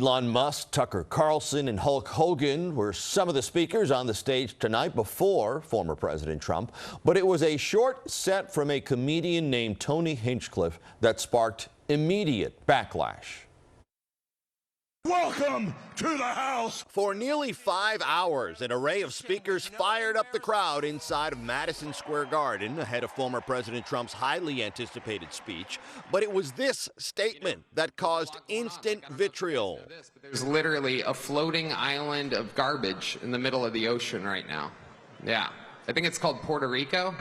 Elon Musk, Tucker Carlson, and Hulk Hogan were some of the speakers on the stage tonight before former President Trump. But it was a short set from a comedian named Tony Hinchcliffe that sparked immediate backlash. Welcome to the House. For nearly 5 hours, an array of speakers fired up the crowd inside of Madison Square Garden ahead of former President Trump's highly anticipated speech. But it was this statement that caused instant vitriol. There's literally a floating island of garbage in the middle of the ocean right now. Yeah, I think it's called Puerto Rico.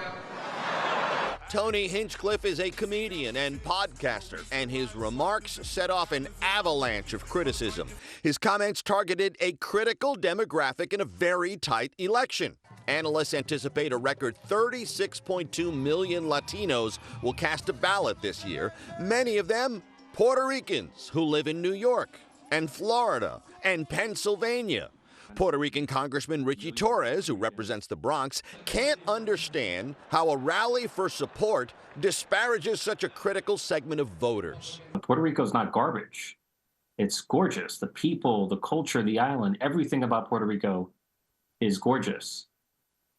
Tony Hinchcliffe is a comedian and podcaster, and his remarks set off an avalanche of criticism. His comments targeted a critical demographic in a very tight election. Analysts anticipate a record 36.2 million Latinos will cast a ballot this year, many of them Puerto Ricans who live in New York and Florida and Pennsylvania. Puerto Rican Congressman Torres, who represents the Bronx, can't understand how a rally for support disparages such a critical segment of voters. Puerto Rico's not garbage. It's gorgeous. The people, the culture, the island, everything about Puerto Rico is gorgeous.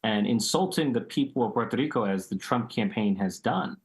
And insulting the people of Puerto Rico, as the Trump campaign has done,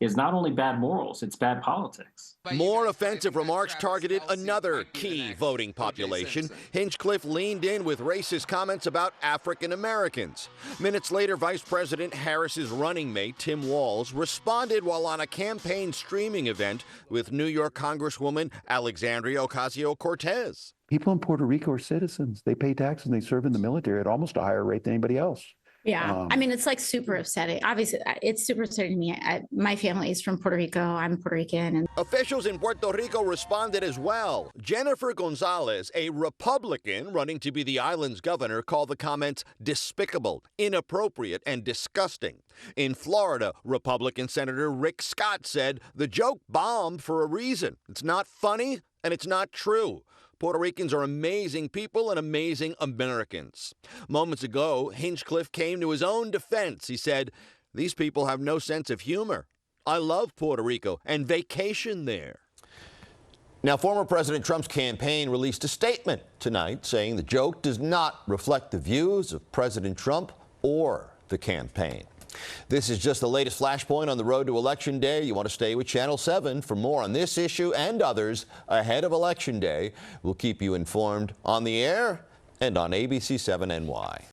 is not only bad morals, it's bad politics. More offensive remarks targeted another key voting population. Hinchcliffe leaned in with racist comments about African Americans. Minutes later, Vice President Harris's running mate, Tim Walz, responded while on a campaign streaming event with New York Congresswoman Alexandria Ocasio-Cortez. People in Puerto Rico are citizens. They pay taxes and they serve in the military at almost a higher rate than anybody else. Yeah, I mean, it's like super upsetting. Obviously, it's super upsetting to me. My family is from Puerto Rico. I'm Puerto Rican. And officials in Puerto Rico responded as well. Jennifer Gonzalez, a Republican running to be the island's governor, called the comments despicable, inappropriate, and disgusting. In Florida, Republican Senator Rick Scott said the joke bombed for a reason. It's not funny and it's not true. Puerto Ricans are amazing people and amazing Americans. Moments ago, Hinchcliffe came to his own defense. He said, "These people have no sense of humor. I love Puerto Rico and vacation there." Now, former President Trump's campaign released a statement tonight saying the joke does not reflect the views of President Trump or the campaign. This is just the latest flashpoint on the road to Election Day. You want to stay with Channel 7 for more on this issue and others ahead of Election Day. We'll keep you informed on the air and on ABC 7 NY.